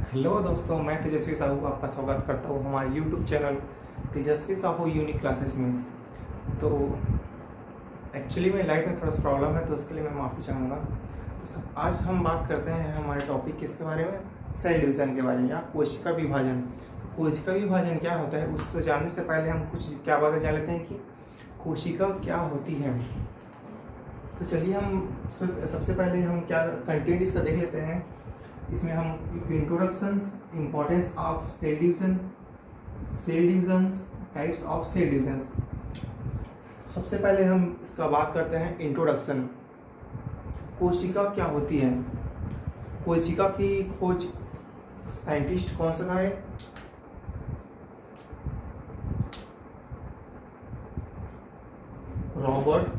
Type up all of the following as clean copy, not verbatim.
Hello दोस्तों, मैं तेजस्वी साहू आपका स्वागत करता हूँ हमारे यूट्यूब चैनल तेजस्वी साहू यूनिक क्लासेस में। तो एक्चुअली में लाइट में थोड़ा सा प्रॉब्लम है, तो उसके लिए मैं माफ़ी चाहूँगा। तो आज हम बात करते हैं हमारे टॉपिक किसके बारे में, सेल डिवीज़न के बारे में या कोशिका विभाजन। कोशिका विभाजन क्या होता है, उससे जानने से पहले हम कुछ क्या बातें जान लेते हैं कि कोशिका क्या होती है। तो चलिए हम सबसे पहले हम क्या कंटेंट इसका देख लेते हैं। इसमें हम introductions, importance of cell divisions, types of cell divisions. सबसे पहले हम इसका बात करते हैं इंट्रोडक्शन। कोशिका क्या होती है। कोशिका की खोज साइंटिस्ट कौन सा है, रॉबर्ट।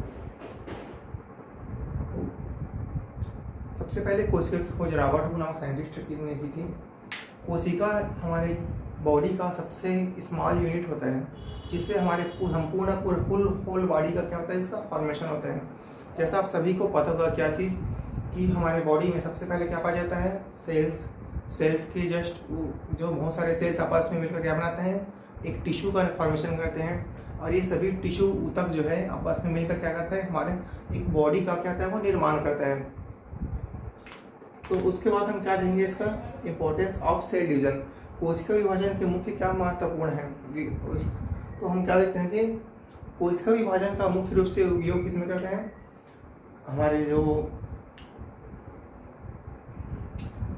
सबसे पहले कोशिका की खोज रॉबर्ट हुक नामक साइंटिस्ट ने की थी। कोशिका हमारे बॉडी का सबसे स्मॉल यूनिट होता है, जिससे हमारे संपूर्ण होल बॉडी का क्या होता है, इसका फॉर्मेशन होता है। जैसा आप सभी को पता होगा क्या चीज़ कि हमारे बॉडी में सबसे पहले क्या पाया जाता है, सेल्स के जस्ट जो बहुत सारे सेल्स आपस में मिलकर क्या बनाते हैं, एक टिश्यू का फॉर्मेशन करते हैं। और ये सभी टिश्यू ऊतक जो है आपस में मिलकर क्या करता है, हमारे एक बॉडी का क्या होता है, वो निर्माण करता है। तो उसके बाद हम क्या देंगे, इसका इम्पोर्टेंस ऑफ सेल डिवीजन। कोशिका विभाजन के मुख्य क्या महत्वपूर्ण है। तो हम क्या देखते हैं कि कोशिका विभाजन का मुख्य रूप से उपयोग किसमें करते हैं, हमारे जो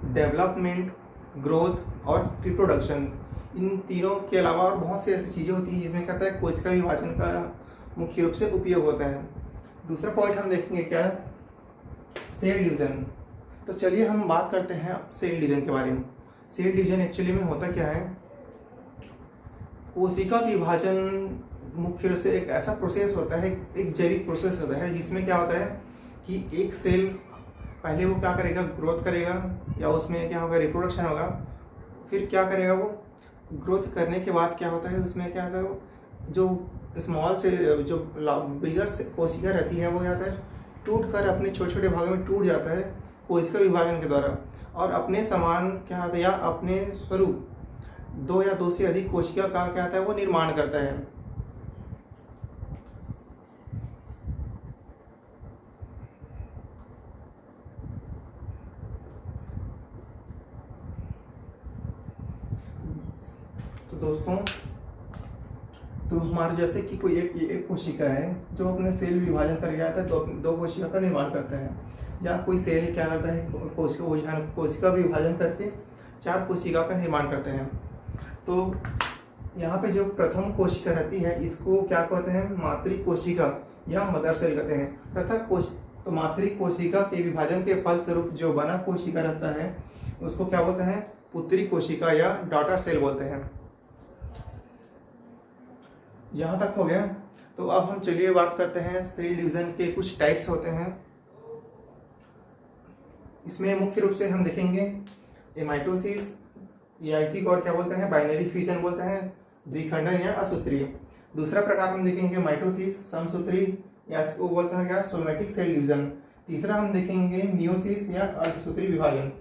डेवलपमेंट, ग्रोथ और रिप्रोडक्शन, इन तीनों के अलावा और बहुत सी ऐसी चीज़ें होती हैं जिसमें कहता है कोशिका विभाजन का मुख्य रूप से उपयोग होता है। दूसरा पॉइंट हम देखेंगे क्या, सेल डिवीजन। तो चलिए हम बात करते हैं अब सेल डिवीजन के बारे में। सेल डिवीजन एक्चुअली में होता क्या है, कोशिका विभाजन मुख्य रूप से एक ऐसा प्रोसेस होता है, एक जैविक प्रोसेस होता है, जिसमें क्या होता है कि एक सेल पहले वो क्या करेगा, ग्रोथ करेगा, या उसमें क्या होगा, रिप्रोडक्शन होगा। फिर क्या करेगा, वो ग्रोथ करने के बाद क्या होता है, उसमें क्या होता है, जो स्मॉल से जो बिगर से कोशिका रहती है, वो क्या होता है, टूट कर अपने छोटे छोटे भागों में टूट जाता है कोशिका विभाजन के द्वारा, और अपने समान क्या होता है या अपने स्वरूप दो या दो से अधिक कोशिका का क्या होता है, वो निर्माण करता है। तो दोस्तों, तो हमारे जैसे कि कोई एक कोशिका है जो अपने सेल विभाजन कर गया था, दो कोशिका का निर्माण करता है, या कोई सेल क्या करता है, कोशिका विभाजन करके 4 कोशिका का निर्माण करते हैं। तो यहाँ पे जो प्रथम कोशिका रहती है, इसको क्या कहते हैं, मातृ कोशिका या मदर सेल कहते हैं। तथा तो मातृ कोशिका के विभाजन के फलस्वरूप जो बना कोशिका रहता है, उसको क्या बोलते हैं, पुत्री कोशिका या डॉटर सेल बोलते हैं। यहाँ तक हो गया। तो अब हम चलिए बात करते हैं सेल डिवीजन के कुछ टाइप्स होते हैं। इसमें मुख्य रूप से हम देखेंगे माइटोसिस, या इसी को और क्या बोलते हैं, बाइनरी फ्यूजन बोलते हैं, द्विखंडन या असूत्रीय। दूसरा प्रकार हम देखेंगे माइटोसिस, समसूत्री, या इसको बोलते हैं क्या, सोमेटिक सेल डिवीजन। तीसरा हम देखेंगे मियोसिस या अर्धसूत्री विभाजन।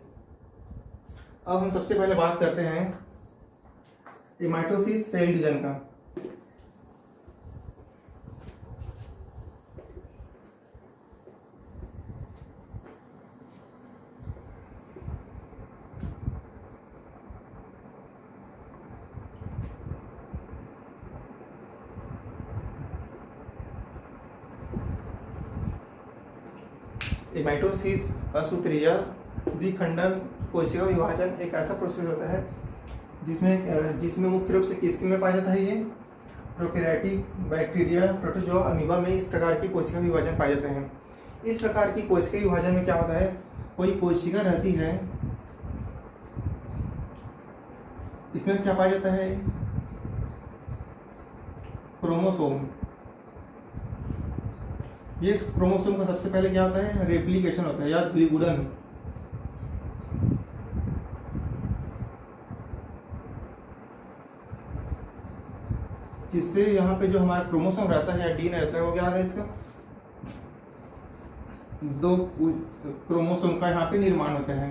अब हम सबसे पहले बात करते हैं माइटोसिस सेल डिवीजन का। माइटोसिस असूत्रीय द्विखंडन कोशिका विभाजन एक ऐसा प्रोसेस होता है जिसमें मुख्य रूप से किसके में पाया जाता है, ये प्रोकैरियोटिक, बैक्टीरिया, प्रोटोजोआ, अमीबा में इस प्रकार की कोशिका विभाजन पाए जाते हैं। इस प्रकार की कोशिका विभाजन में क्या होता है, कोई कोशिका रहती है, इसमें क्या पाया जाता है, क्रोमोसोम। ये क्रोमोसोम का सबसे पहले क्या होता है, रेप्लिकेशन होता है या द्विगुणन। जिससे यहाँ पे जो हमारा क्रोमोसोम रहता है या डीएनए रहता है, वो क्या होता है, इसका दो क्रोमोसोम का यहाँ पे निर्माण होता है।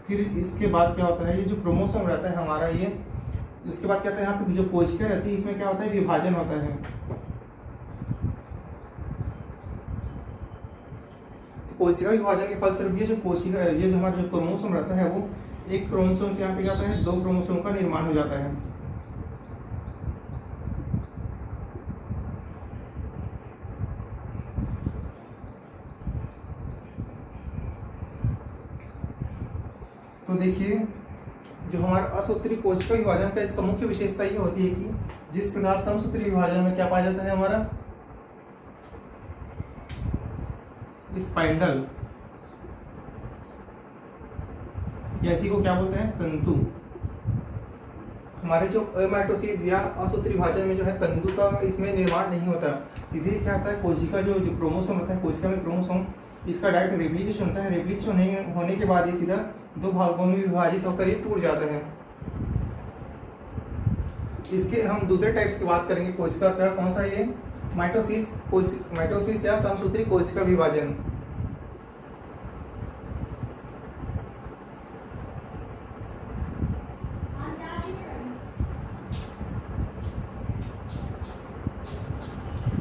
फिर इसके बाद क्या होता है, ये जो क्रोमोसोम रहता है हमारा ये, उसके बाद क्या होता है यहाँ पे जो कोशिका रहती है इसमें क्या होता है, विभाजन होता है। तो कोशिका विभाजन के फलस्वरूप ये जो कोशिका, ये जो हमारा जो क्रोमोसोम रहता है वो एक क्रोमोसोम से यहाँ पे क्या होता है, 2 क्रोमोसोम का निर्माण हो जाता है। तो देखिए जो हमारा असूत्री कोशिका विभाजन का इसका मुख्य विशेषता ये होती है कि जिस प्रकार समसूत्री विभाजन में क्या पाया जाता है हमारा स्पाइंडल, या इसी को क्या बोलते हैं, तंतु। हमारे जो अमाइटोसिस या असूत्री विभाजन में जो है तंतु का इसमें निर्माण नहीं होता, सीधे क्या होता है कोशिका जो क्रोमोसोम होता है, कोशिका में क्रोमोसोम इसका डायरेक्ट रेप्लिकेशन होता है। रेप्लिकेशन होने के बाद ये सीधा 2 भागों में विभाजित होकर ये टूट जाता है। इसके हम दूसरे टाइप्स की बात करेंगे कोशिका का, कौन सा, ये माइटोसिस या समसूत्री कोशिका विभाजन।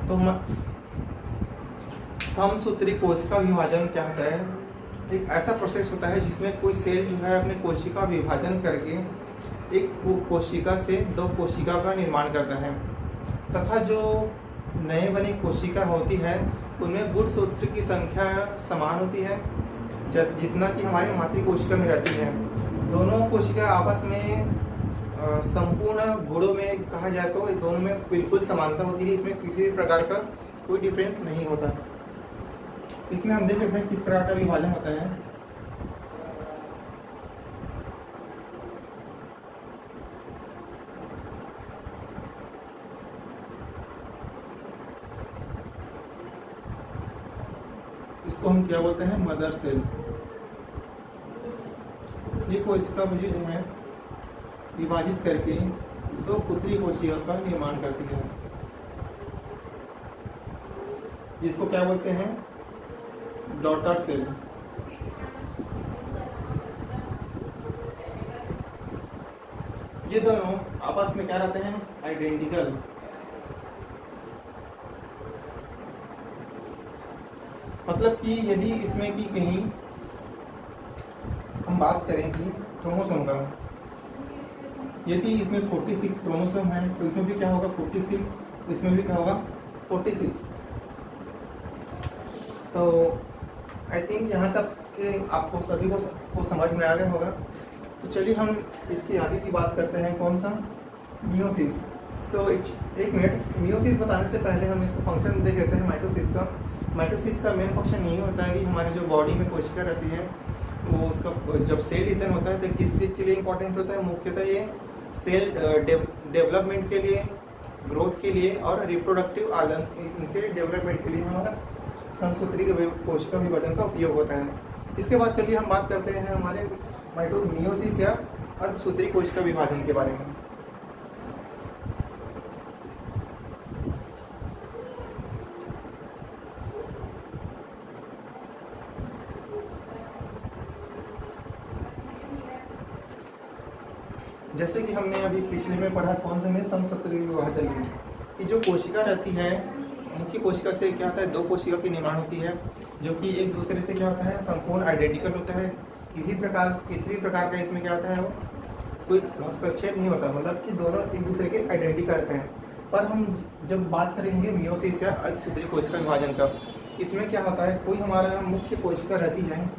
तो समसूत्री कोशिका विभाजन क्या होता है, एक ऐसा प्रोसेस होता है जिसमें कोई सेल जो है अपने कोशिका विभाजन करके एक कोशिका से 2 कोशिका का निर्माण करता है, तथा जो नए बनी कोशिका होती है उनमें गुणसूत्र की संख्या समान होती है जितना कि हमारी मातृ कोशिका में रहती है। दोनों कोशिका आपस में संपूर्ण गुणों में कहा जाए तो दोनों में बिल्कुल समानता होती है, इसमें किसी भी प्रकार का कोई डिफरेंस नहीं होता। इसमें हम देख लेते हैं किस प्रकार का विभाजन होता है। इसको हम क्या बोलते हैं, मदर सेल। ये कोशिका मुझे जो है विभाजित करके 2 पुत्री कोशिका का निर्माण करती है, जिसको क्या बोलते हैं, डॉटर सेल। ये दोनों आपस में क्या रहते हैं, आइडेंटिकल। मतलब कि यदि इसमें की कहीं हम बात करें कि क्रोमोसोम का, यदि इसमें 46 क्रोमोसोम है तो इसमें भी क्या होगा 46, इसमें भी क्या होगा 46। तो आई थिंक यहाँ तक कि आपको सभी को समझ में आ गया होगा। तो चलिए हम इसकी आगे की बात करते हैं, कौन सा, मियोसिस। तो एक मिनट, मियोसिस बताने से पहले हम इसका फंक्शन देख लेते हैं माइटोसिस का। माइटोसिस का मेन फंक्शन यही होता है कि हमारी जो बॉडी में कोशिका रहती है वो उसका जब सेल डिवीजन होता है तो किस चीज़ के लिए इंपॉर्टेंट होता है, मुख्यतः ये सेल डेवलपमेंट के लिए, ग्रोथ के लिए और रिप्रोडक्टिव ऑर्गन्स इनके डेवलपमेंट के लिए हमारा समसूत्री कोशिका विभाजन का उपयोग होता है। इसके बाद चलिए हम बात करते हैं हमारे मियोसिस या अर्धसूत्री कोशिका विभाजन के बारे में। जैसे कि हमने अभी पिछले में पढ़ा, कौन से में, समसूत्री विभाजन में, कि जो कोशिका रहती है मुख्य कोशिका से क्या होता है 2 कोशिका की निर्माण होती है, जो कि एक दूसरे से क्या होता है संपूर्ण आइडेंटिकल होता है। किसी भी प्रकार का इसमें क्या होता है वो कोई हस्तक्षेप नहीं होता, मतलब कि दोनों एक दूसरे के आइडेंटिकल रहते हैं। पर हम जब बात करेंगे मियोसिस या अर्धसूत्री कोशिका विभाजन का, इसमें क्या होता है, कोई हमारा मुख्य कोशिका रहती है,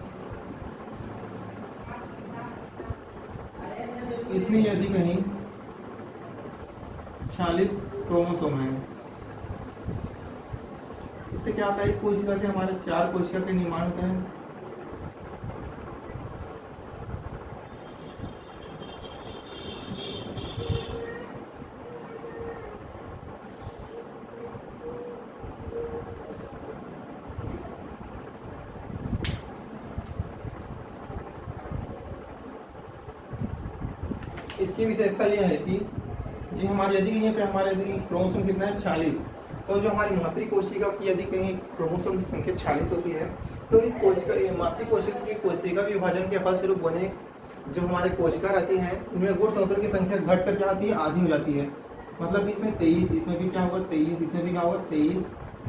इसमें यदि कहीं 46 क्रोमोसोम है, इससे क्या होता है, एक कोशिका से हमारे 4 कोशिका का निर्माण होता है। इसकी विशेषता यह है कि जी हमारे यदि कहीं पे हमारे क्रोमोसोम कितना है 46, तो जो हमारी मातृ कोशिका की यदि कहीं क्रोमोसोम की संख्या 46 होती है तो इस कोशिका मातृ कोशिका की कोशिका विभाजन के फलस्वरूप बने जो हमारे कोशिका रहती हैं उनमें गुण संतुलन की संख्या घट कर क्या आती है, आधी हो जाती है। मतलब इसमें 23, इसमें भी क्या होगा 23, इसमें भी क्या होगा 23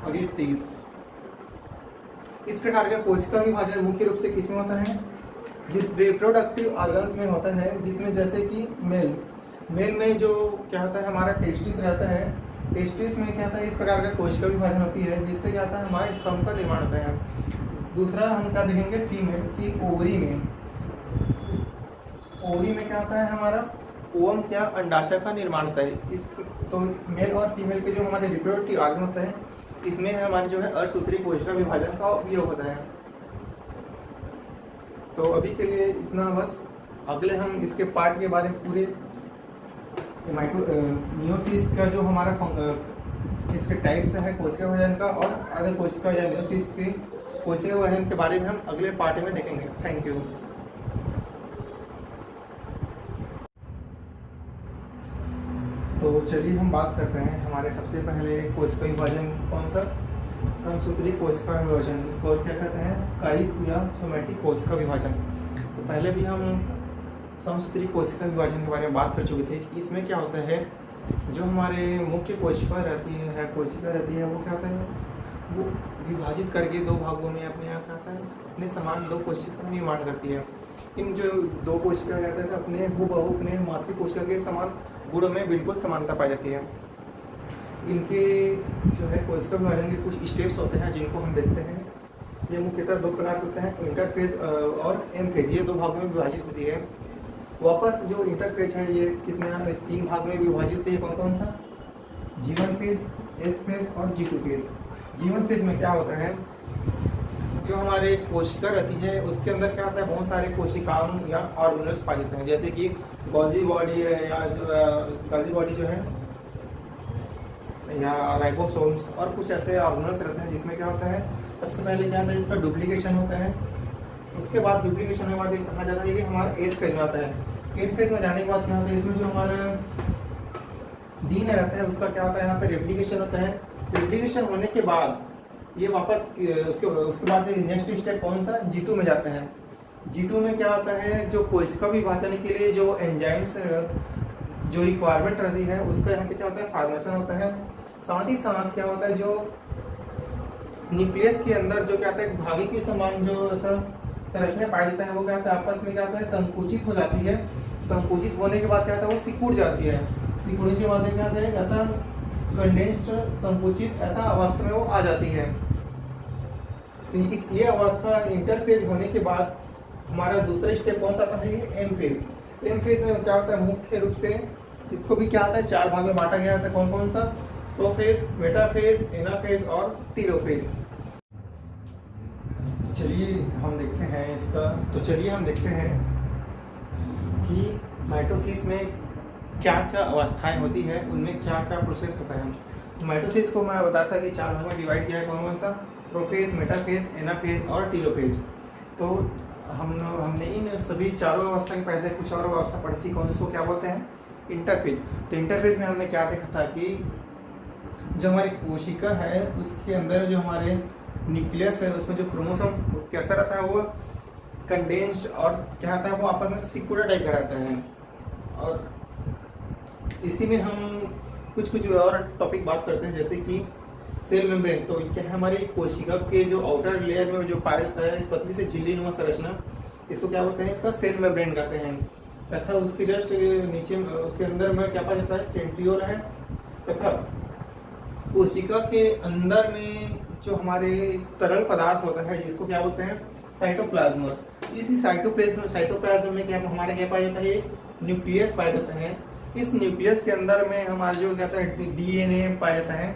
और ये 23। इस प्रकार का कोशिका विभाजन मुख्य रूप से किसमें होता है, रिप्रोडक्टिव ऑर्गन्स में होता है, जिसमें जैसे कि मेल में जो क्या होता है हमारा टेस्टिस रहता है, टेस्टिस में क्या होता है इस प्रकार का कोशिका विभाजन होती है, जिससे क्या होता है हमारे स्तंभ का निर्माण होता है। दूसरा हम क्या देखेंगे फीमेल की ओवरी में क्या होता है हमारा ओवम क्या अंडाशय का निर्माण होता है। इस तो मेल और फीमेल के जो हमारे रिप्रोडक्टिव ऑर्गन होते हैं इसमें हमारे जो है अर्धसूत्री कोशिका विभाजन का उपयोग होता है। तो अभी के लिए इतना बस, अगले हम इसके पार्ट के बारे में पूरे मियोसिस का जो हमारा इसके टाइप्स है कोशिका विभाजन का और अगर कोशिका या मियोसिस के कोशिका विभाजन के बारे में हम अगले पार्ट में देखेंगे। Thank you. तो चलिए हम बात करते हैं हमारे सबसे पहले कोशिका विभाजन कौन सा, समसूत्री कोशिका विभाजन, इसको और क्या कहते हैं कायिक या सोमैटिक कोशिका विभाजन। तो पहले भी हम समसूत्री कोशिका विभाजन के बारे में बात कर चुके थे। इसमें क्या होता है जो हमारे मुख्य कोशिका रहती है वो क्या होता है वो विभाजित करके दो भागों में अपने यहाँ क्या होता है अपने समान दो कोशिका का निर्माण करती है। इन जो दो कोशिका कहते हैं अपने हूबहू अपने मातृ कोशिका के समान गुणों में बिल्कुल समानता पाई जाती है। इनके जो है कोशिका विभाजन के कुछ स्टेप्स होते हैं जिनको हम देखते हैं। ये मुख्यतः दो प्रकार के होते हैं, इंटरफेज और एम फेज, ये दो भागों में विभाजित होती है। वापस जो इंटरफेज है ये कितने 3 भाग में विभाजित होती है। कौन कौन सा, G1 फेज, S फेज और G2 फेज। G1 फेज में क्या होता है जो हमारे कोशिका रहती है उसके अंदर क्या होता है बहुत सारे कोशिकाओं या ऑर्गेनल्स पाए जाते हैं, जैसे कि गोल्जी बॉडी या गोल्जी बॉडी जो है या राइबोसोम्स और कुछ ऐसे ऑर्गेनल्स रहते हैं जिसमें क्या होता है सबसे पहले क्या होता है इसका डुप्लीकेशन होता है। उसके बाद डुप्लीकेशन के बाद कहा जाता है कि हमारा एस फेज में आता है। एस फेज में जाने के बाद क्या होता है इसमें जो हमारा डीएनए रहता है उसका क्या होता है यहाँ पे रेप्लिकेशन होता है। रेप्लिकेशन होने के बाद ये वापस उसके बाद नेक्स्ट स्टेप कौन सा G2 में जाता है। G2 में क्या होता है जो कोशिका विभाजन के लिए जो एंजाइम्स जो रिक्वायरमेंट रहती है उसका यहाँ पे क्या होता है फॉर्मेशन होता है। साथ ही साथ क्या होता है जो न्यूक्लियस के अंदर जो क्या होता है धागे के समान जो संरचना पाई जाता है वो क्या होता है आपस में क्या होता है संकुचित हो जाती है। संकुचित होने के बाद क्या होता है वो सिकुड़ जाती है। सिकुड़ने के बाद क्या होता है ऐसा कंडेंस्ड संकुचित ऐसा अवस्था में वो आ जाती है। तो ये अवस्था इंटरफेज होने के बाद हमारा दूसरा स्टेप कौन सा आता है एम फेज। एम फेज में क्या होता है मुख्य रूप से इसको भी क्या आता है 4 भाग में बांटा गया था। कौन कौन सा, प्रोफेज, मेटाफेज, एनाफेज और टीलोफेज। चलिए हम देखते हैं कि माइटोसिस में क्या क्या अवस्थाएं होती है, उनमें क्या क्या प्रोसेस होता है। माइटोसिस को मैं बताता कि 4 भाग में डिवाइड किया है। कौन कौन सा, प्रोफेज, मेटाफेज, एनाफेज और टीलोफेज। तो हमने इन सभी चारों अवस्था के पहले कुछ और अवस्था पढ़ी थी। कौन इसको क्या बोलते हैं इंटरफेज। तो इंटरफेज में हमने क्या देखा था कि जो हमारी कोशिका है उसके अंदर जो हमारे न्यूक्लियस है उसमें जो क्रोमोसोम कैसा रहता है वो कंडेंस्ड और क्या रहता है वो आपस में सिकुड़ा टाइप का रहता है। और इसी में हम कुछ और टॉपिक बात करते हैं जैसे कि सेल मेम्ब्रेन। तो क्या है हमारी कोशिका के जो आउटर लेयर में जो पाया जाता है पतली से झिल्लीनुमा संरचना, इसको क्या बोलते हैं इसका सेल मेम्ब्रेन कहते हैं। तथा उसके जस्ट नीचे उसके अंदर में क्या पाया जाता है सेंट्रियोल है। तथा कोशिका के अंदर में जो हमारे तरल पदार्थ होता है जिसको क्या बोलते हैं साइटोप्लाज्म। इसी साइटोप्लाज्म में क्या हमारे क्या पाया जाता है न्यूक्लियस पाया जाता है। इस न्यूक्लियस के अंदर में हमारा जो क्या होता है डीएनए पाया जाता है।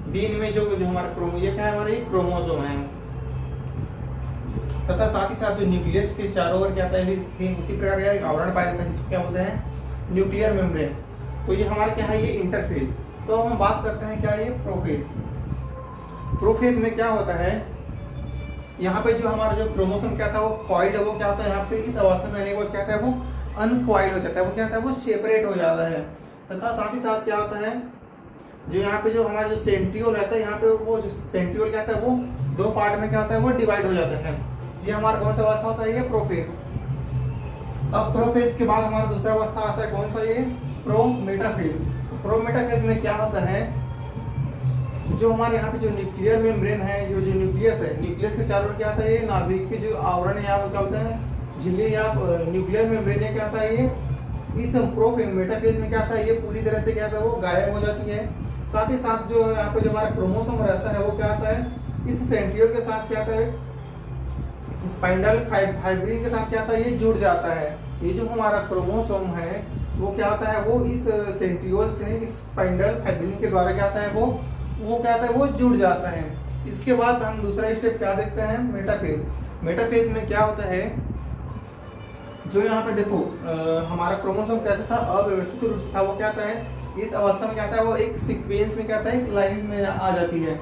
डीएनए में जो हमारा ये क्या है हमारे क्रोमोसोम है। तथा साथ ही साथ जो न्यूक्लियस के चारों ओर क्या होता है सेम उसी प्रकार का एक आवरण पाया जाता है जिसको क्या बोलते हैं न्यूक्लियर मेम्ब्रेन। तो ये हमारा क्या है ये इंटरफेज। तो हम बात करते हैं क्या ये प्रोफेज। प्रोफेज में क्या होता है यहाँ पे जो हमारा जो क्रोमोसोम क्या था वो कॉइल्ड है, वो क्या होता है यहाँ पे इस अवस्था में आने के बाद क्या होता है वो अनकॉइल्ड हो जाता है, वो क्या होता है वो सेपरेट हो जाता है। तथा साथ ही साथ क्या होता है जो यहाँ पे जो हमारा जो सेंट्रियोल रहता है यहाँ पे वो सेंट्रियोल क्या होता है वो 2 पार्ट में क्या होता है वो डिवाइड हो जाता है। ये हमारा कौन सा अवस्था होता है ये प्रोफेज। अब प्रोफेज के बाद हमारा दूसरा अवस्था आता है, कौन सा ये, प्रोमेटाफेज। प्रोमेटाफेज में क्या होता है, जो हमारे यहाँ पे जो न्यूक्लियर मेम्ब्रेन है, जो न्यूक्लियस है, न्यूक्लियस के चारों ओर क्या आता है, ये नाभिक के जो आवरण है यहाँ क्या होता है, झिल्ली या न्यूक्लियर मेम्ब्रेन क्या आता है, ये इस प्रोमेटाफेज में क्या आता है, ये पूरी तरह से क्या आता है, वो गायब हो जाती है। साथ ही साथ जो यहाँ पे जो हमारा क्रोमोसोम रहता है वो क्या आता है, इस सेंट्रियोल के साथ क्या आता है, स्पाइंडल फाइब्रिन के साथ क्या आता है, ये जुड़ जाता है। ये जो हमारा क्रोमोसोम है वो क्या होता है, वो इस सेंट्रियोल से इस स्पाइंडल फाइब्रिन के द्वारा क्या आता है, वो क्या आता है, वो जुड़ जाता है। इसके बाद हम दूसरा स्टेप क्या देखते हैं, मेटाफेज। मेटाफेज में क्या होता है, जो यहाँ पे देखो हमारा क्रोमोसोम कैसे था, अव्यवस्थित रूप से था, वो क्या आता है, इस अवस्था में क्या आता है, वो एक सीक्वेंस में क्या आता है, एक लाइन में आ जाती है।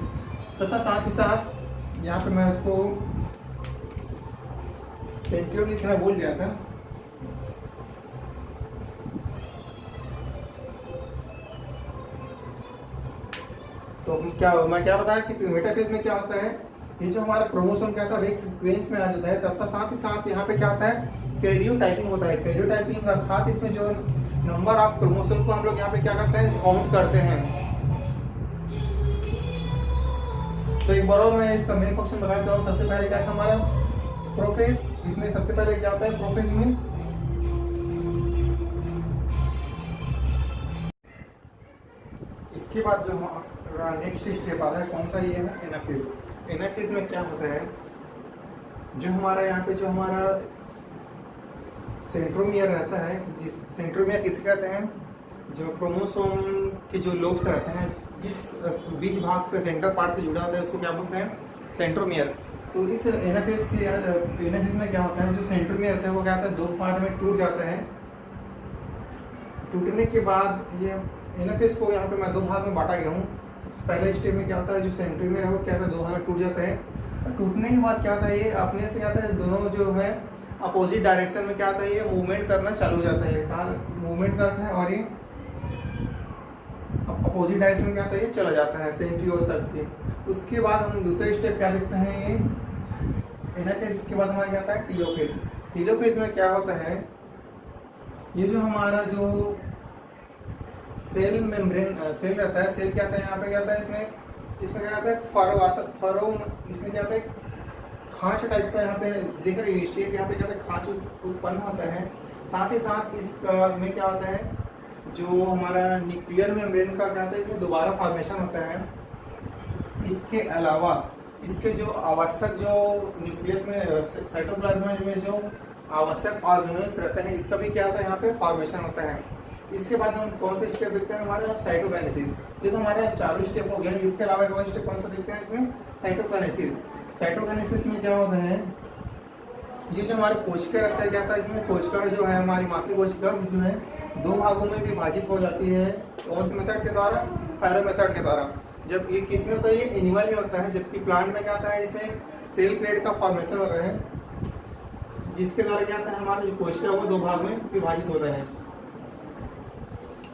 तथा साथ ही साथ यहाँ पे मैं उसको सेंट्रियोल लिखना भूल गया था, तो मैं क्या बताया कि मेटाफेज में क्या होता है, ये जो हमारा क्रोमोसोम क्या था, एक सीक्वेंस में आ जाता है। तथा साथ ही साथ यहाँ पे क्या होता है, कैरियोटाइपिंग होता है। कैरियोटाइपिंग अर्थात इसमें जो नंबर ऑफ क्रोमोसोम को हम लोग यहाँ पे क्या करते हैं, काउंट करते हैं। तो एक बार और मैं इसका मेन फंक्शन बता देता हूँ। सबसे पहले क्या था हमारा प्रोफेज, इसमें सबसे पहले क्या होता है प्रोफेज में, इसके बाद जो हमारा नेक्स्ट स्टेप आता है कौन सा, ये है एनाफेज। एनाफेज में क्या होता है, जो हमारा यहाँ पे जो हमारा सेंट्रोमियर रहता है, जिस सेंट्रोमियर किसे कहते हैं, जो क्रोमोसोम के जो लोब्स रहते हैं, जिस बीच भाग से सेंटर पार्ट से जुड़ा होता है, उसको क्या बोलते हैं, सेंट्रोमियर। तो इस एनाफेज में क्या होता है, जो सेंट्रोमियर रहता है वो क्या होता है, दो पार्ट में टूट जाता है। टूटने के बाद ये एनाफेज को यहाँ पे मैं दो भाग में बांटा गया हूँ। सबसे पहले स्टेप में क्या होता है, जो सेंट्रोमियर है वो क्या होता है, दो भाग में टूट जाता है। और टूटने के बाद क्या होता है, ये अपने से क्या होता है, दोनों जो है अपोजिट डायरेक्शन में क्या होता है, ये मूवमेंट करना चालू हो जाता है, मूवमेंट करता है और ये अपोजिट डायरेक्शन में क्या होता है, ये चला जाता है सेंट्रियोल तक के। उसके बाद हम दूसरे स्टेप क्या देखते हैं, ये एनाफेज के बाद हमारा क्या आता है, टीलोफेज। टीलोफेज में क्या होता है, ये जो हमारा जो सेल मेम्ब्रेन सेल रहता है, सेल क्या आता है, यहाँ पे क्या आता है, इसमें क्या आता है, फरो आता है, फरो इसमें क्या आता है, खांच टाइप का यहाँ पे देख रहे हैं शेप, यहाँ पे क्या होता है, खांच उत्पन्न होता है। साथ ही साथ इसका में क्या होता है, जो हमारा न्यूक्लियर मेम्ब्रेन का क्या होता है, इसमें दोबारा फॉर्मेशन होता है। इसके अलावा इसके जो आवश्यक जो न्यूक्लियस में साइटोप्लाज्म में जो आवश्यक ऑर्गेनल्स रहते हैं, इसका भी क्या होता है, यहाँ पे फॉर्मेशन होता है। इसके बाद हम कौन सा स्टेप देखते हैं, हमारा साइटोकाइनेसिस। ये तो हमारे चारों स्टेप हो गए। इसके अलावा एक और स्टेप कौन सा देखते हैं इसमें, साइटोकाइनेसिस। साइटोकाइनेसिस में क्या होता है, ये जो हमारे कोशिका रहता है, क्या था इसमें, कोशिका जो है हमारी मातृ कोशिका जो है दो भागों में विभाजित हो जाती है। कौन से मेथड के द्वारा, पैरो मेथड के द्वारा। जब ये किस में होता है, ये एनिमल में होता है, जबकि प्लांट में क्या होता है, इसमें सेल प्लेट का फॉर्मेशन होता है, जिसके द्वारा क्या होता है, हमारा जो कोशिका वो दो भाग में विभाजित होता है।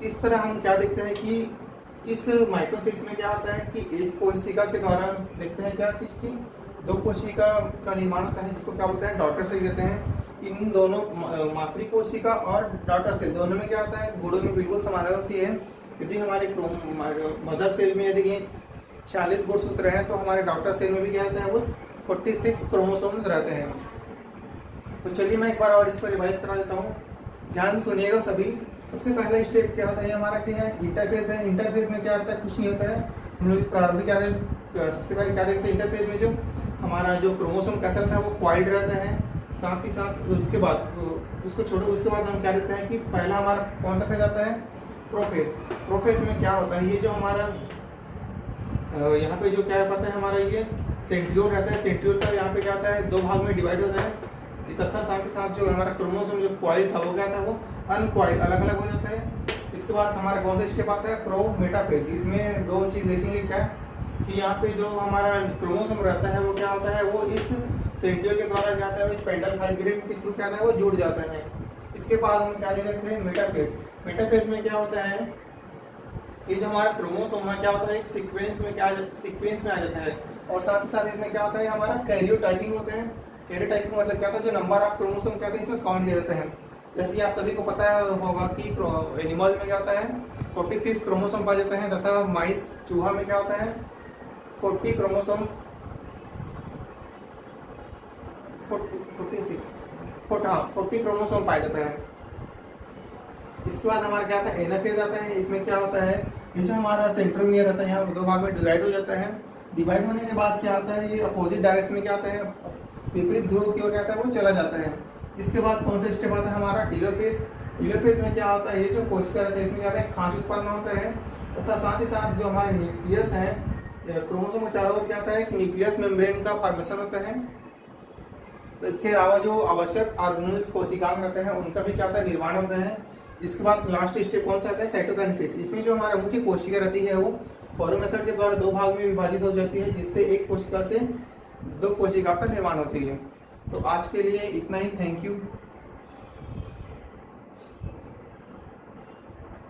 इस तरह हम क्या देखते हैं कि इस माइटोसिस में क्या होता है कि एक कोशिका के द्वारा देखते हैं क्या चीज़ की, दो कोशिका का निर्माण होता है, जिसको क्या बोलते हैं, डॉटर सेल कहते हैं। इन दोनों मातृ कोशिका और डॉटर सेल दोनों में क्या होता है, गुणों में बिल्कुल समानता होती है। यदि हमारे मदर सेल में यदि 40 गुणसूत्र हैं, तो हमारे डॉटर सेल में भी क्या रहता है, वो 46 क्रोमोसोम्स रहते हैं। तो चलिए मैं एक बार और इसको रिवाइज करा देता हूँ, ध्यान सुनिएगा सभी। सबसे पहला स्टेप क्या होता है, हमारा क्या है, इंटरफेज है। इंटरफेज में क्या होता है, कुछ नहीं होता है। हम लोग प्रारंभिक क्या सबसे पहले क्या देखते हैं, इंटरफेज में जो हमारा जो क्रोमोसोम कैसा रहता है, वो क्वाइल्ड रहता है। साथ ही साथ उसके बाद उसको छोड़ो, उसके बाद हम क्या देखते हैं कि पहला हमारा कौन सा फेज आता है, प्रोफेज। प्रोफेज में क्या होता है, ये जो हमारा यहाँ पे जो क्या पता है, हमारा ये सेंट्रियोल रहता है। सेंट्रियोल का यहाँ पे क्या होता है, दो भाग में डिवाइड होता है। तथा साथ ही साथ जो हमारा क्रोमोसोम जो क्वाइल था, वो क्या था, वो अनक्वाइल अलग अलग हो जाता है। इसके बाद हमारा कौन सा स्टेप आता है, प्रोमेटाफेज। इसमें दो चीज़ देखेंगे क्या, कि यहाँ पे जो हमारा क्रोमोसोम रहता है, वो क्या होता है, वो इस सेंट्रियोल के द्वारा क्या आता है, स्पाइंडल फाइब्रिन के थ्रू क्या आता है, वो जुड़ जाता है। इसके बाद हम क्या दे रहे थे, मेटाफेज। मेटाफेज में क्या होता है, ये जो हमारा क्रोमोसोम है क्या होता है, एक सीक्वेंस में आ जाता है। और साथ ही साथ इसमें क्या होता है, हमारा कैरियोटाइपिंग होता है। कैरियोटाइपिंग मतलब क्या होता है, जो नंबर ऑफ क्रोमोसोम क्या होता है, इसमें काउंट किया जाता है। जैसे आप सभी को पता होगा कि एनिमल में क्या होता है 46 क्रोमोसोम पाए जाते हैं, तथा माइस चूहा में क्या होता है 40 क्रोमोसोम 40 क्रोमोसोम पाया जाता है। इसके बाद हमारा क्या आता है एनाफेज आता है। इसमें क्या होता है, ये जो हमारा सेंट्रोमियर रहता है यहाँ दो भाग में डिवाइड हो जाता है। डिवाइड होने के बाद क्या आता है, ये अपोजिट डायरेक्शन में क्या आता है, विपरीत ध्रुव की ओर क्या आता है वो चला जाता है। इसके बाद कौन सा स्टेप आता है हमारा टीलोफेज। टीलोफेज में क्या होता है, ये जो कोशिका रहता है इसमें क्या होता है खांच उत्पन्न होता है, तथा साथ ही साथ जो हमारे न्यूक्लियस है क्रोमोसोम के चारों ओर क्या आता है कि न्यूक्लियस मेम्ब्रेन का फॉर्मेशन होता है। तो इसके अलावा जो आवश्यक ऑर्गेनेल्स कोशिका में रहते हैं उनका भी क्या होता है निर्माण होता है। इसके बाद लास्ट स्टेप कौन सा आता है साइटोकाइनेसिस। इसमें जो हमारा मुख्य कोशिका रहती है वो फॉरो मेथड के द्वारा दो भाग में विभाजित हो जाती है, जिससे एक कोशिका से दो कोशिका का निर्माण होती है। तो आज के लिए इतना ही, थैंक यू।